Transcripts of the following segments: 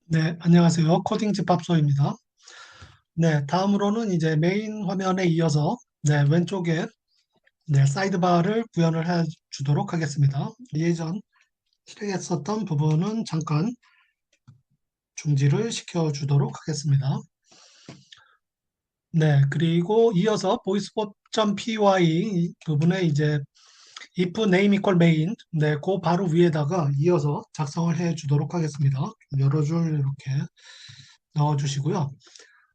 네, 안녕하세요. 코딩 집합소입니다. 네, 다음으로는 이제 메인 화면에 이어서 왼쪽에 사이드바를 구현을 해 주도록 하겠습니다. 예전 실행했었던 부분은 잠깐 중지를 시켜 주도록 하겠습니다. 네, 그리고 이어서 voicebot.py 부분에 이제 if name equal main, 그 바로 위에다가 이어서 작성을 해 주도록 하겠습니다. 여러 줄 이렇게 넣어 주시고요.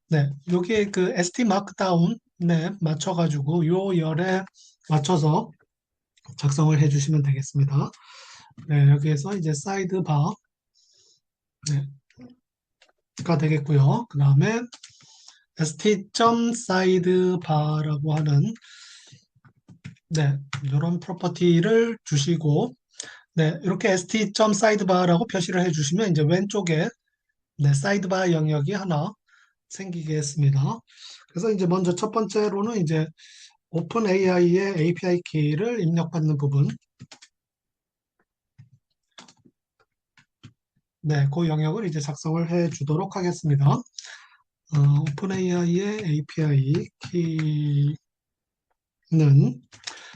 네, 여기에 그 ST 마크다운 맞춰가지고 요 열에 맞춰서 작성을 해주시면 되겠습니다. 네, 여기에서 이제 사이드바 가 되겠고요. 그 다음에 st.sidebar라고 하는 이런 프로퍼티를 주시고 이렇게 st.sidebar라고 표시를 해주시면 이제 왼쪽에 사이드바 영역이 하나 생기겠습니다. 그래서 이제 먼저 첫 번째로는 이제 오픈AI의 API 키를 입력받는 부분, 그 영역을 이제 작성을 해 주도록 하겠습니다. 오픈AI의 API 키는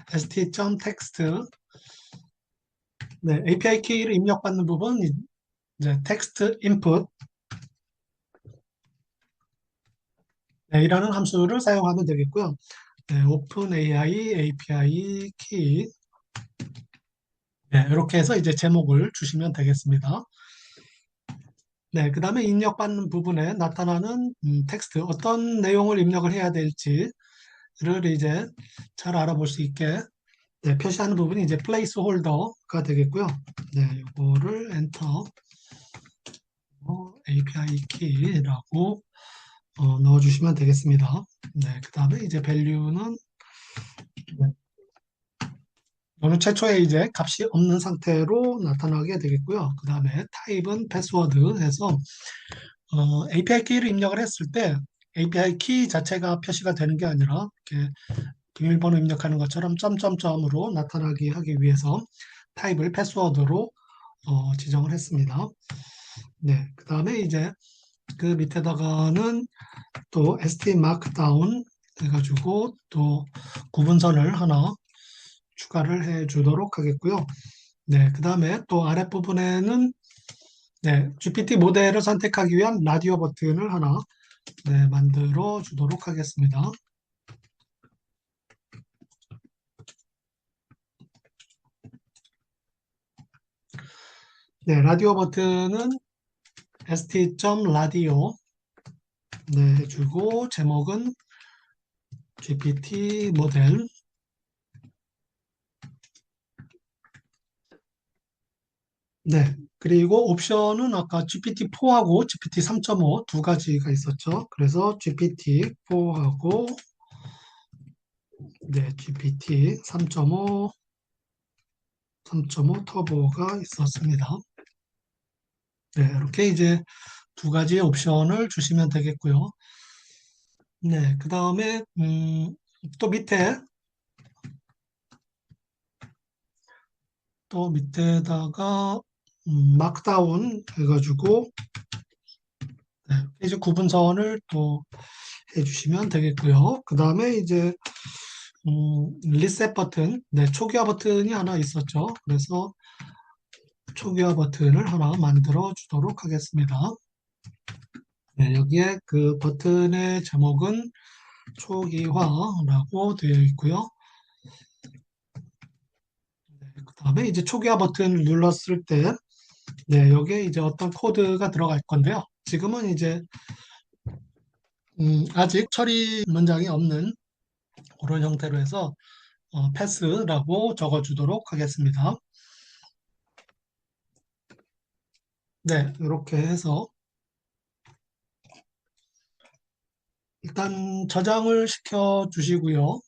st.text, API 키를 입력받는 부분, 이제 text input, 이라는 함수를 사용하면 되겠고요. 오픈AI API 키, 이렇게 해서 이제 제목을 주시면 되겠습니다. 그 다음에 입력받는 부분에 나타나는 텍스트, 어떤 내용을 입력을 해야 될지를 이제 잘 알아볼 수 있게 표시하는 부분이 이제 placeholder가 되겠고요. 이거를 엔터 API 키라고 넣어주시면 되겠습니다. 그 다음에 이제 value는 어느 최초에 이제 값이 없는 상태로 나타나게 되겠고요. 그 다음에 타입은 패스워드 해서 API 키를 입력을 했을 때 API 키 자체가 표시가 되는 게 아니라 이렇게 비밀번호 입력하는 것처럼 점점점으로 나타나게 하기 위해서 타입을 패스워드로 지정을 했습니다. 그 다음에 이제 그 밑에다가는 또 ST 마크다운 해가지고 또 구분선을 하나 추가를 해 주도록 하겠고요. 그 다음에 또 아랫부분에는 GPT 모델을 선택하기 위한 라디오 버튼을 하나 만들어 주도록 하겠습니다. 라디오 버튼은 st.radio 해주고 제목은 GPT 모델 그리고 옵션은 아까 GPT-4하고 GPT-3.5 두 가지가 있었죠. 그래서 GPT-4하고 GPT-3.5 터보가 있었습니다. 이렇게 이제 두 가지의 옵션을 주시면 되겠고요. 그 다음에 또 밑에 또 밑에다가 마크다운 해가지고 이제 구분선을 또 해주시면 되겠고요. 그 다음에 이제 리셋 버튼, 초기화 버튼이 하나 있었죠. 그래서 초기화 버튼을 하나 만들어 주도록 하겠습니다. 여기에 그 버튼의 제목은 초기화라고 되어 있고요. 그 다음에 이제 초기화 버튼을 눌렀을 때, 여기에 이제 어떤 코드가 들어갈 건데요. 지금은 이제 아직 처리 문장이 없는 그런 형태로 해서 패스라고 적어주도록 하겠습니다. 이렇게 해서 일단 저장을 시켜 주시고요.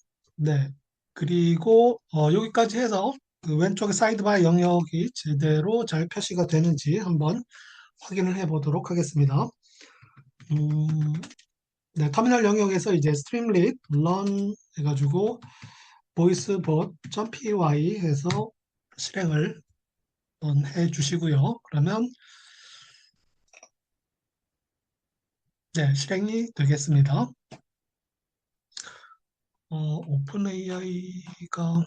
그리고 여기까지 해서 그 왼쪽에 사이드바 영역이 제대로 잘 표시가 되는지 한번 확인을 해 보도록 하겠습니다. 음, 터미널 영역에서 이제 streamlit run 해가지고 voicebot.py 해서 실행을 한번 해 주시고요. 그러면 네, 실행이 되겠습니다. 오픈 AI가,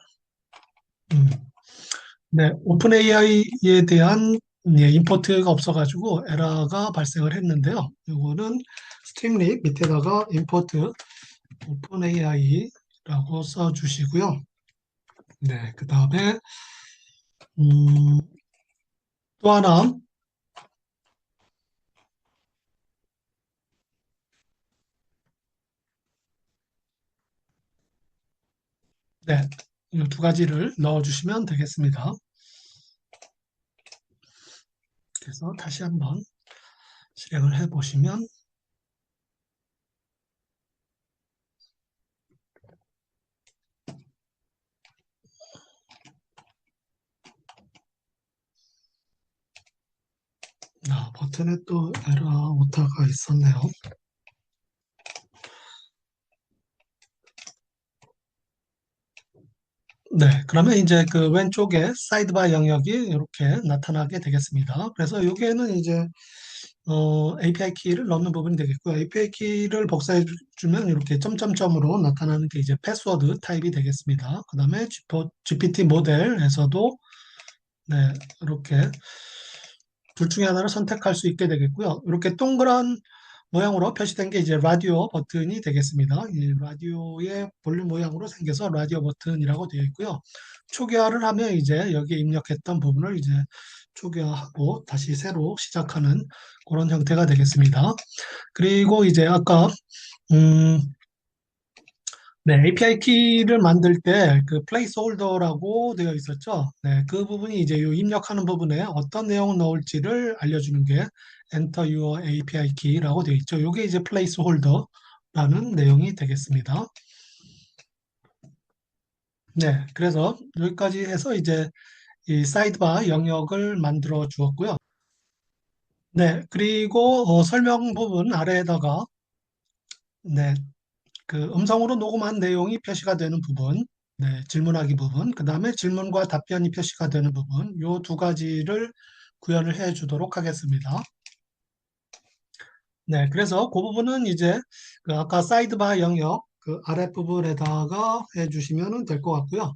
네, 오픈 AI에 대한 예, 임포트가 없어가지고 에러가 발생을 했는데요. 이거는 스트림릿 밑에다가 임포트 오픈 AI라고 써주시고요. 네, 그 다음에 음, 또 하나, 네, 이 두 가지를 넣어주시면 되겠습니다. 그래서 다시 한번 실행을 해보시면, 버튼에 또 에러 오타가 있었네요. 네, 그러면 이제 그 왼쪽에 사이드바 영역이 이렇게 나타나게 되겠습니다. 그래서 여기에는 이제 API 키를 넣는 부분이 되겠고요. API 키를 복사해 주면 이렇게 점점점으로 나타나는 게 이제 패스워드 타입이 되겠습니다. 그 다음에 GPT 모델에서도 네, 이렇게 둘 중에 하나를 선택할 수 있게 되겠고요. 이렇게 동그란 모양으로 표시된 게 이제 라디오 버튼이 되겠습니다. 이 라디오의 볼륨 모양으로 생겨서 라디오 버튼이라고 되어 있고요. 초기화를 하면 이제 여기에 입력했던 부분을 이제 초기화하고 다시 새로 시작하는 그런 형태가 되겠습니다. 그리고 이제 아까 음, 네, API 키를 만들 때 그 플레이스 홀더라고 되어 있었죠. 네, 그 부분이 이제 요 입력하는 부분에 어떤 내용을 넣을지를 알려주는 게 Enter your API key라고 되어 있죠. 요게 이제 플레이스 홀더라는 내용이 되겠습니다. 네, 그래서 여기까지 해서 이제 이 사이드바 영역을 만들어 주었고요. 네, 그리고 설명 부분 아래에다가 네, 그 음성으로 녹음한 내용이 표시가 되는 부분, 네, 질문하기 부분, 그 다음에 질문과 답변이 표시가 되는 부분, 요 두 가지를 구현을 해 주도록 하겠습니다. 네, 그래서 그 부분은 이제 그 아까 사이드바 영역 그 아랫부분에다가 해 주시면 될 것 같고요.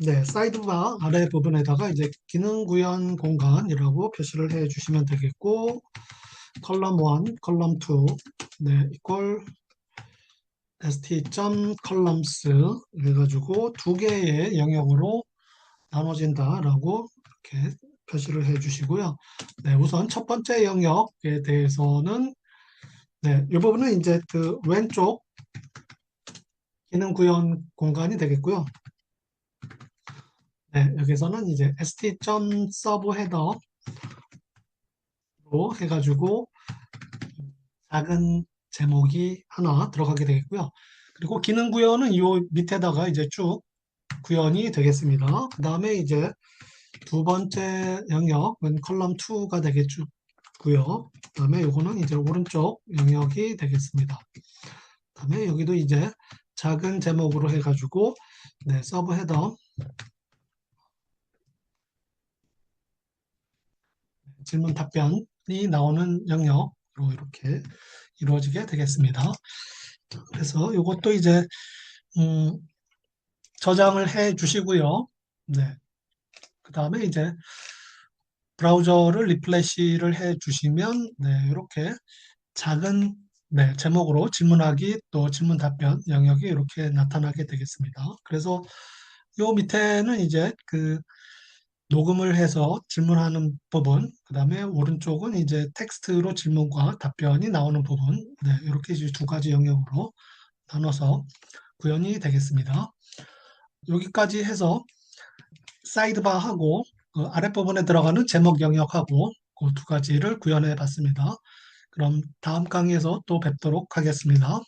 네, 사이드바 아랫부분에다가 이제 기능 구현 공간이라고 표시를 해 주시면 되겠고, 컬럼 1, 컬럼 2, 네, 이퀄 st.columns 해가지고 두 개의 영역으로 나눠진다라고 이렇게 표시를 해주시고요. 네, 우선 첫 번째 영역에 대해서는 네, 이 부분은 이제 그 왼쪽 기능 구현 공간이 되겠고요. 네, 여기서는 이제 st.servheader로 해가지고 작은 제목이 하나 들어가게 되겠고요. 그리고 기능 구현은 이 밑에다가 이제 쭉 구현이 되겠습니다. 그 다음에 이제 두 번째 영역은 컬럼 2가 되겠고요. 그다음에 요거는 이제 오른쪽 영역이 되겠습니다. 그다음에 여기도 이제 작은 제목으로 해가지고 네, 서브 헤더 질문 답변이 나오는 영역으로 이렇게 이루어지게 되겠습니다. 그래서 이것도 이제 음, 저장을 해 주시고요. 네. 그다음에 이제 브라우저를 리플레시를 해 주시면 네, 이렇게 작은 네, 제목으로 질문하기 또 질문 답변 영역이 이렇게 나타나게 되겠습니다. 그래서 요 밑에는 이제 그 녹음을 해서 질문하는 부분, 그 다음에 오른쪽은 이제 텍스트로 질문과 답변이 나오는 부분, 네, 이렇게 이제 두 가지 영역으로 나눠서 구현이 되겠습니다. 여기까지 해서 사이드바하고 그 아랫부분에 들어가는 제목 영역하고 그 두 가지를 구현해 봤습니다. 그럼 다음 강의에서 또 뵙도록 하겠습니다.